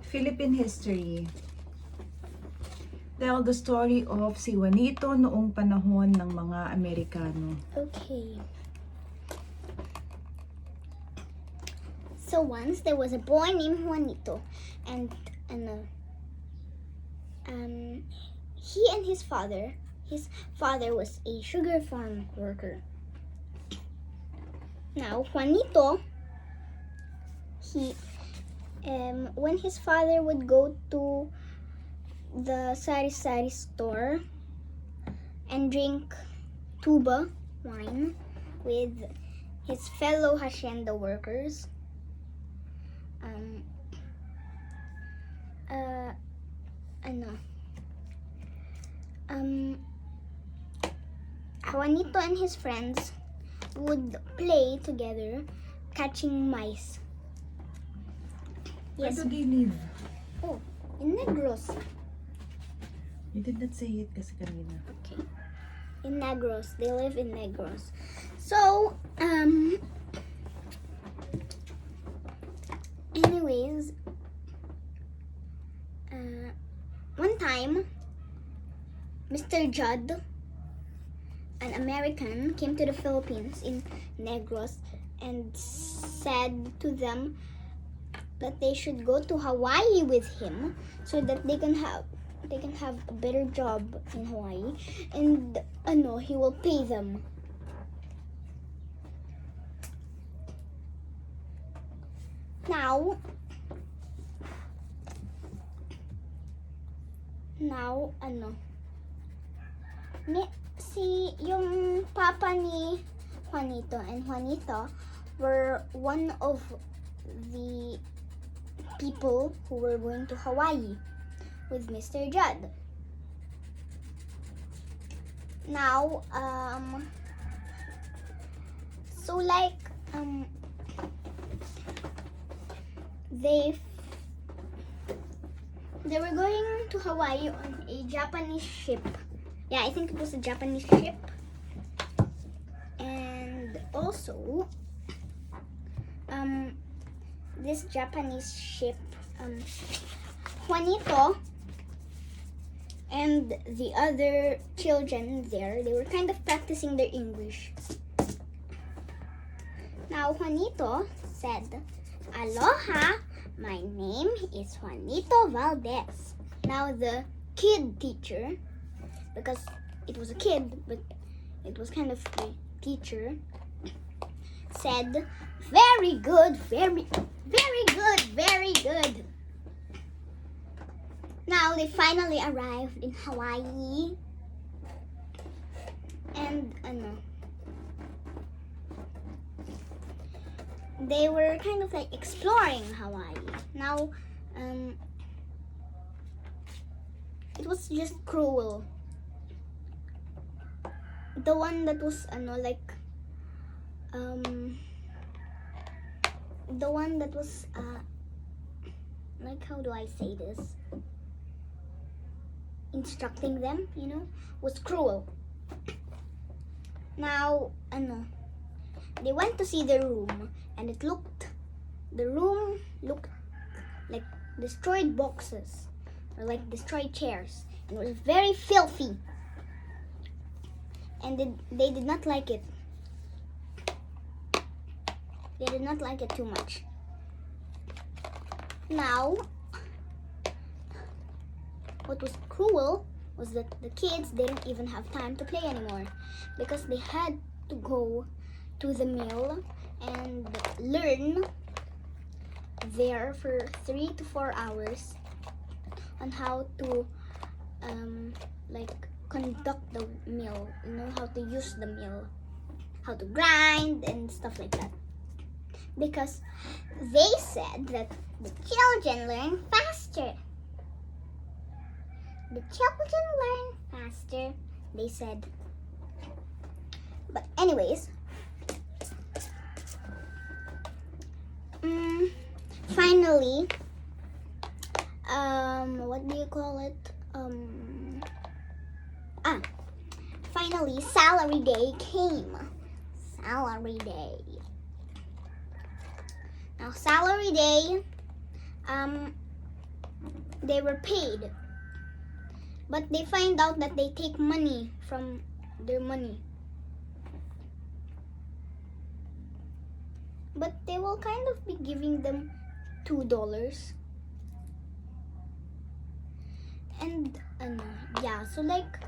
Philippine history. Tell the story of si Juanito noong panahon ng mga Amerikano. Okay. So once there was a boy named Juanito, and he and his father was a sugar farm worker. Now Juanito, when his father would go to the sari-sari store and drink tuba wine with his fellow hacienda workers, Juanito and his friends would play together catching mice. Where Yes. do they live? Oh, in Negros. You did not say it kasi kanina. Okay. In Negros. They live in Negros. So, anyways, one time, Mr. Judd, an American, came to the Philippines in Negros and said to them that they should go to Hawaii with him so that they can have a better job in Hawaii, and he will pay them. Now yung papa ni Juanito and Juanita were one of the people who were going to Hawaii with Mr. Judd. Now, they were going to Hawaii on a Japanese ship. Yeah, I think it was a Japanese ship. And also, this Japanese ship, Juanito and the other children there, they were kind of practicing their English. Now, Juanito said, "Aloha, my name is Juanito Valdez." Now, the kid teacher, because it was a kid, but it was kind of a teacher, said, "Very good, very good, very good." Now they finally arrived in Hawaii, and they were kind of like exploring Hawaii. Now, it was just cruel. The one that was the one that was how do I say this? Instructing them, was cruel. Now, they went to see the room, and the room looked like destroyed boxes or like destroyed chairs, and it was very filthy, and they did not like it. They did not like it too much. Now, what was cruel was that the kids didn't even have time to play anymore because they had to go to the mill and learn there for 3 to 4 hours on how to conduct the mill, how to use the mill, how to grind and stuff like that. Because they said that the children learn faster. The children learn faster, they said. But anyways, finally, what do you call it? Finally, salary day came. Salary day. Now, salary day, they were paid. But they find out that they take money from their money. But they will kind of be giving them $2. And yeah, so like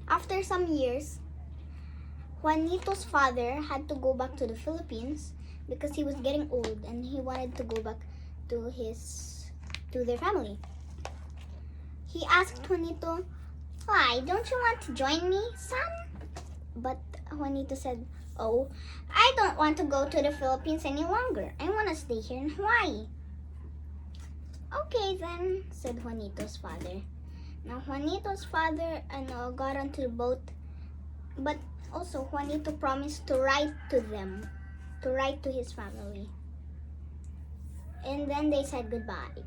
after some years, Juanito's father had to go back to the Philippines because he was getting old and he wanted to go back to their family. He asked Juanito, "Why, don't you want to join me, son?" But Juanito said, "Oh, I don't want to go to the Philippines any longer. I want to stay here in Hawaii." "Okay then," said Juanito's father. Now Juanito's father got onto the boat, but also Juanito promised to write to them, to write to his family. And then they said goodbye.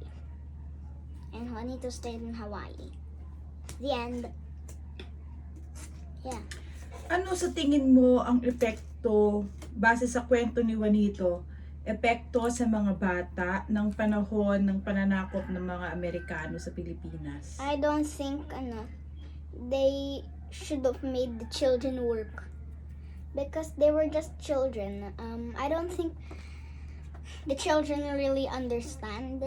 And Juanito stayed in Hawaii. The end. Yeah. Ano sa tingin mo ang epekto, base sa kwento ni Juanito, epekto sa mga bata ng panahon ng pananakop ng mga Amerikano sa Pilipinas? I don't think they should have made the children work because they were just children. I don't think the children really understood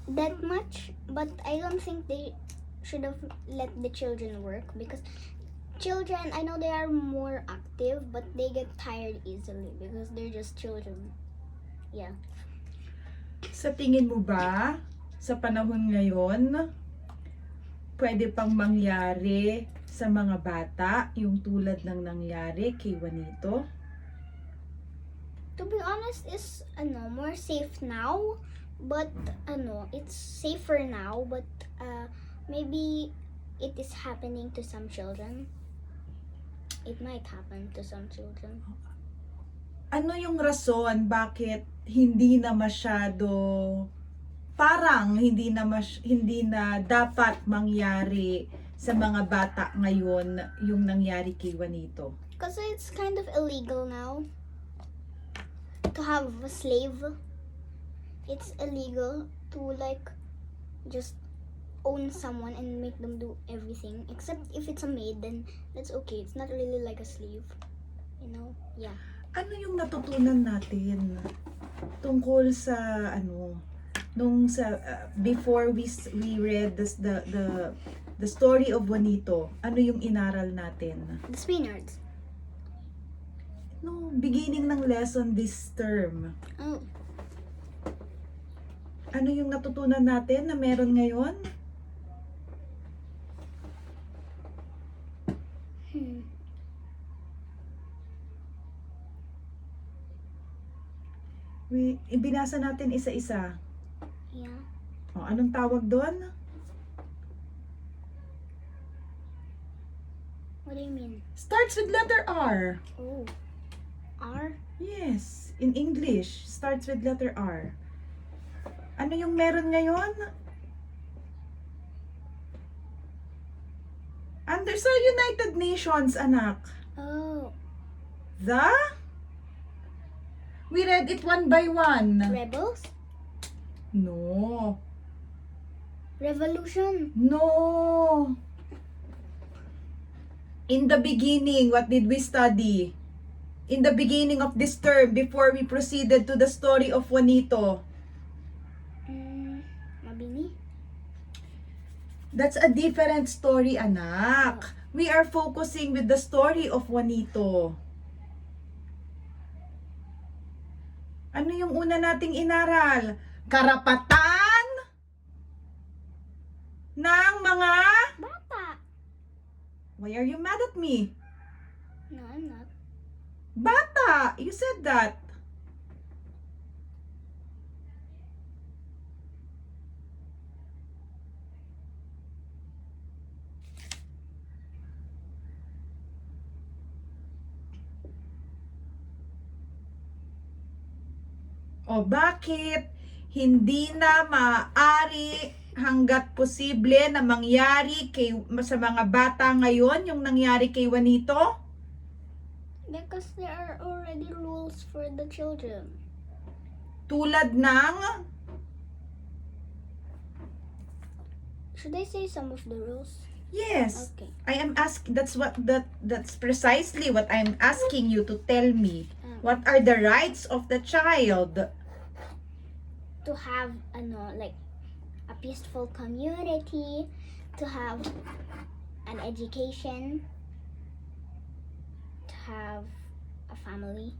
that much, but I don't think they should have let the children work because children, I know they are more active, but they get tired easily because they're just children. Yeah. Sa tingin mo ba, sa panahon ngayon, pwede pang mangyari sa mga bata yung tulad ng nangyari kay Juanito? To be honest, is more safe now, but it's safer now, but maybe it is happening to some children. It might happen to some children. Ano yung rason bakit hindi na masyado, parang hindi na dapat mangyari sa mga bata ngayon yung nangyari kay Juanito? Because it's kind of illegal now to have a slave. It's illegal to just own someone and make them do everything, except if it's a maid, then that's okay. It's not really like a slave, yeah. Ano yung natutunan natin tungkol sa before we read the story of Juanito? Ano yung inaral natin? The Spaniards. No, beginning ng lesson this term. Oh. Ano yung natutunan natin na meron ngayon? Ibinasa natin isa-isa. Yeah. O, anong tawag doon? What do you mean? Starts with letter R. Oh. R? Yes, in English, starts with letter R. Ano yung meron ngayon? Under sa United Nations, anak. Oh. The? We read it one by one. Rebels? No. Revolution? No. In the beginning, what did we study? In the beginning of this term, before we proceeded to the story of Juanito. Mabini? That's a different story, anak. We are focusing with the story of Juanito. Ano yung una nating inaral? Karapatan ng mga Bata. Why are you mad at me? No, I'm not. Bata! You said that. O bakit hindi na maaari hanggat posible na mangyari sa mga bata ngayon yung nangyari kay Juanito? Because there are already rules for the children. Tulad ng, Should I say some of the rules? yes, Okay. I am asking, that's precisely what I'm asking you to tell me. What are the rights of the child? To have like a peaceful community, to have an education, to have a family.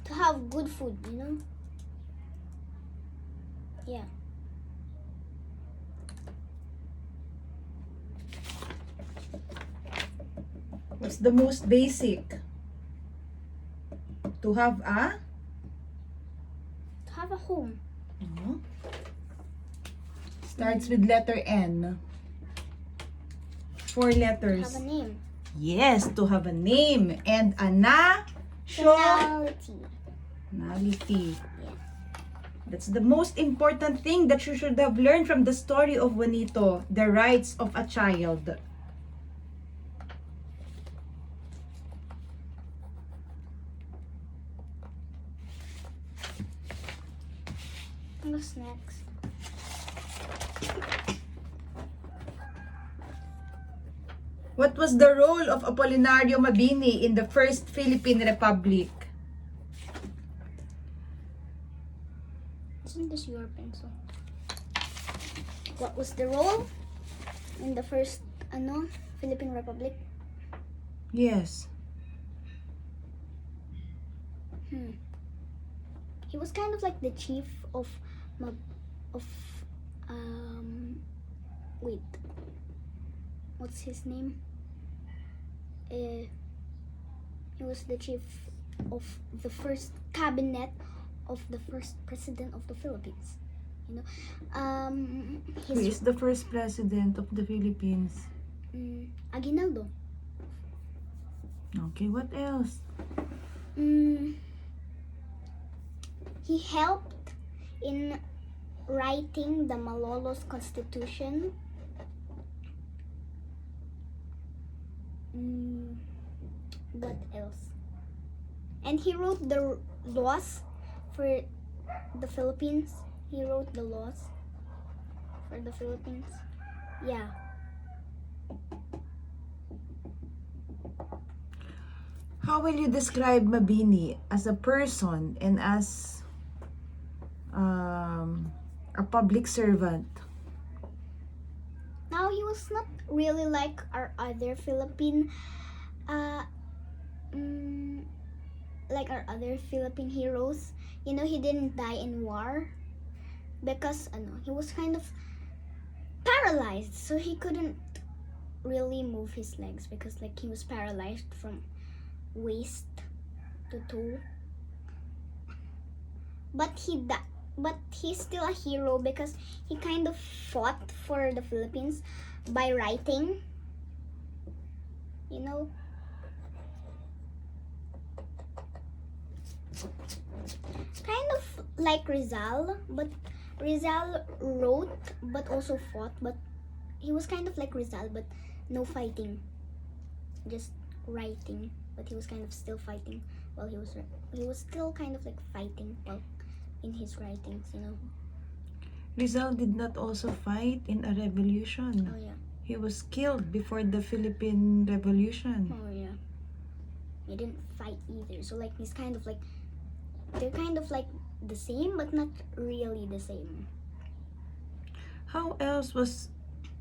To have good food, Yeah. What's the most basic? To have a? To have a home. Starts with letter N. 4 To letters. have a name. Yes, to have a name and a Nationality. nationality. Yeah. That's the most important thing that you should have learned from the story of Juanito, the rights of a child. What's next? What was the role of Apolinario Mabini in the First Philippine Republic? Isn't this your pencil? What was the role in the first Philippine Republic? Yes. He was kind of like the chief of wait, what's his name? He was the chief of the first cabinet of the first president of the Philippines. Who is the first president of the Philippines? Aguinaldo. Okay, what else? He helped in writing the Malolos Constitution. What else? And he wrote the laws for the Philippines. He wrote the laws for the Philippines. Yeah. How will you describe Mabini as a person and as a public servant? Now, he was not really like our other Philippine heroes. He didn't die in war because he was kind of paralyzed, so he couldn't really move his legs because he was paralyzed from waist to toe. But he's still a hero because he kind of fought for the Philippines by writing. Kind of like Rizal, but Rizal wrote but also fought, but he was kind of like Rizal, but no fighting, just writing. But he was kind of still fighting while he was still kind of like fighting while in his writings. Rizal did not also fight in a revolution. Oh yeah. He was killed before the Philippine Revolution. Oh yeah. He didn't fight either. So he's kind of like, they're kind of like the same, but not really the same. How else was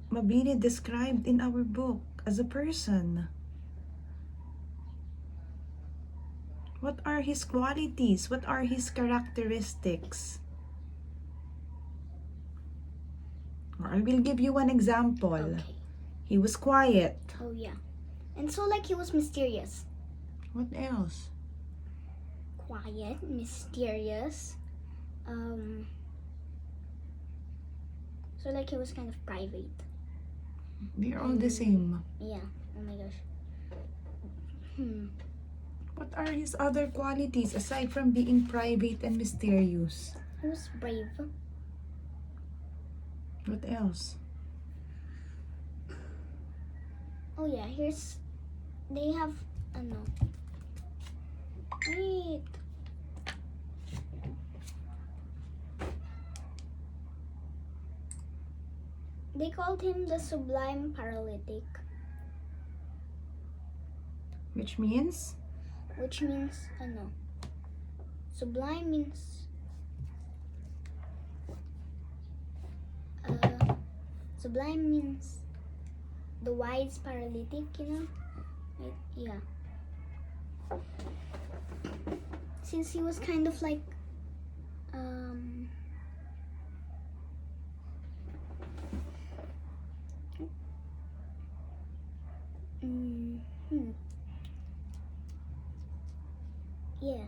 Mabini described in our book as a person? What are his qualities? What are his characteristics? I will give you one example. Okay. He was quiet. Oh yeah. And so he was mysterious. What else? Quiet, mysterious. So he was kind of private. They're all the same. Yeah. Oh my gosh. What are his other qualities aside from being private and mysterious? He was brave. What else? Oh yeah, they have, ano. Wait. They called him the Sublime Paralytic, Which means? which means, ano, sublime means, sublime means the wise paralytic, you know? Right? Yeah. Since he was kind of like, yeah,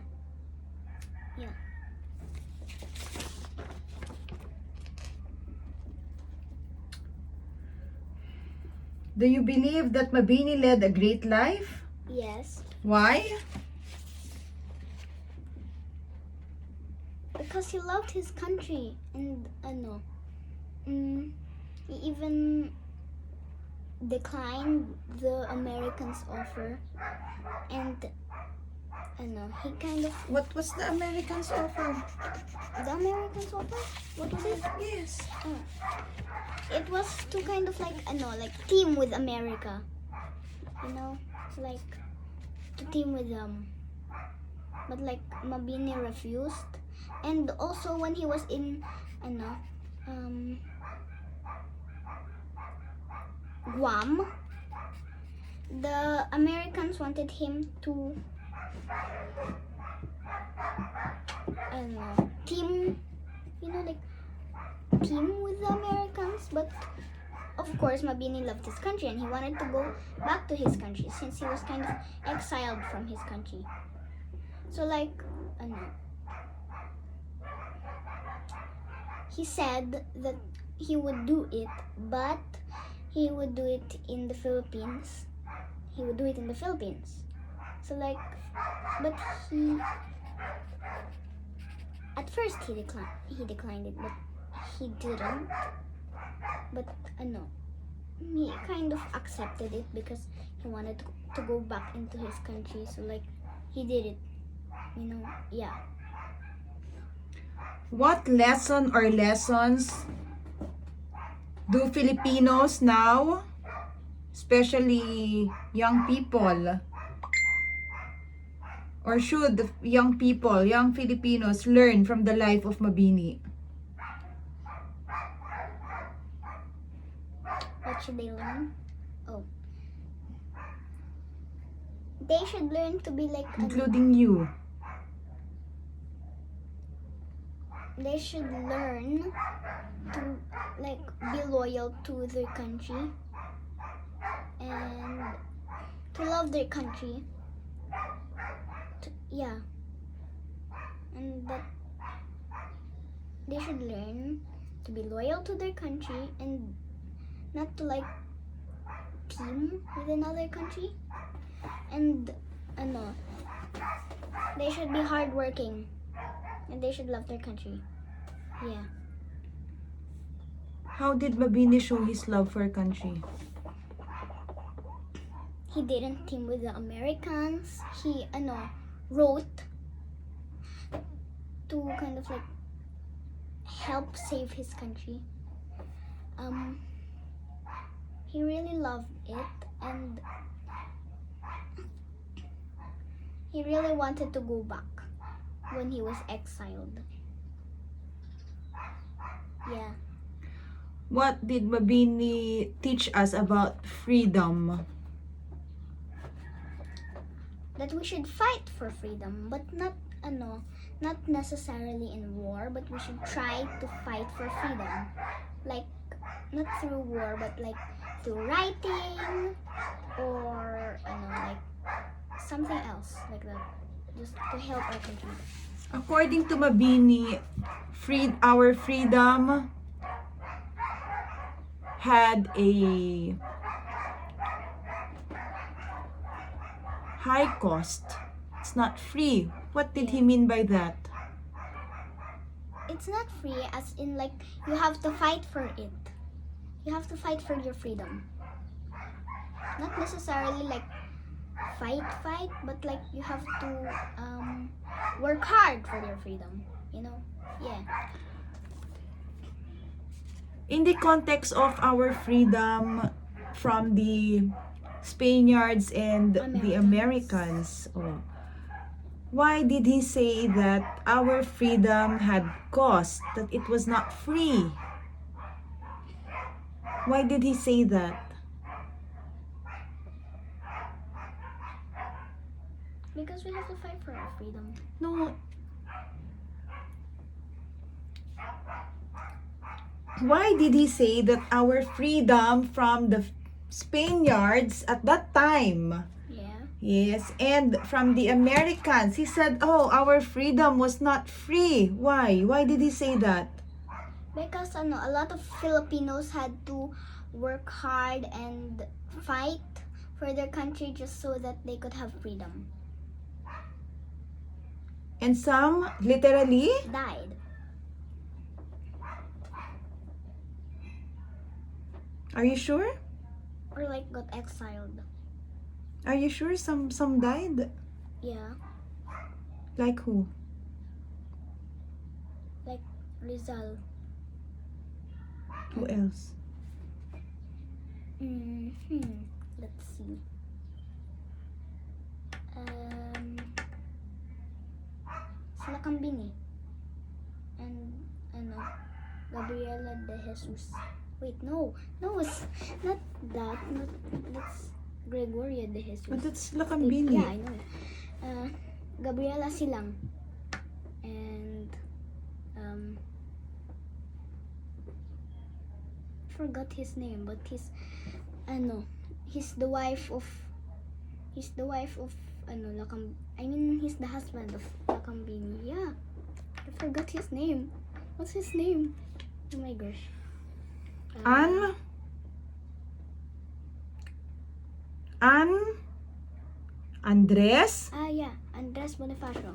yeah. Do you believe that Mabini led a great life? Yes, Why? because he loved his country, and he even declined the Americans' offer, and he kind of What was the Americans' offer? the Americans' offer. What was it? Yes. It was to kind of like team with America, like to team with them. But like Mabini refused, and also when he was in Guam, the Americans wanted him to team, team with the Americans, but of course Mabini loved his country and he wanted to go back to his country since he was kind of exiled from his country. So like, he said that he would do it, but he would do it in the Philippines. He would do it in the Philippines. So like, but at first he declined it, but he didn't. But he kind of accepted it because he wanted to go back into his country. So like, he did it. Yeah. What lesson or lessons do Filipinos now, especially young people, or should the young people, young Filipinos, learn from the life of Mabini? What should they learn? Oh. They should learn to be like, Including you. they should learn to like be loyal to their country and to love their country. Yeah. And that they should learn to be loyal to their country and not to like team with another country. And they should be hardworking and they should love their country. Yeah. How did Mabini show his love for country? He didn't team with the Americans. He wrote to kind of like help save his country. He really loved it and he really wanted to go back when he was exiled. Yeah. What did Mabini teach us about freedom? That we should fight for freedom, but not necessarily in war, but we should try to fight for freedom. Like not through war, but like through writing or like something else like that. Just to help our country. According to Mabini, our freedom had a high cost. It's not free. What did he mean by that? It's not free as in like you have to fight for it. you have to fight for your freedom. Not necessarily like fight, but like you have to work hard for your freedom. You know? Yeah. In the context of our freedom from the Spaniards and the Americans, why did he say that our freedom had cost, that it was not free? Why did he say that? Because we have to fight for our freedom. No. Why did he say that our freedom from the Spaniards at that time? Yeah. Yes, and from the Americans, he said, oh, our freedom was not free. Why? Why did he say that? Because a lot of Filipinos had to work hard and fight for their country just so that they could have freedom. And some literally Died. Are you sure? Or like got exiled. Are you sure some died? Yeah. Like who? Like Rizal. Who else? Let's see. Sila Kambini. And Gabriela de Jesus. Wait, no, it's not that. That's Gregoria de Jesus. But that's Lakambini. Yeah, I know. Gabriela Silang. And forgot his name, but he's the wife of he's the husband of Lakambini. Yeah, I forgot his name. What's his name? Oh my gosh. Andres? Yeah, Andres Bonifacio.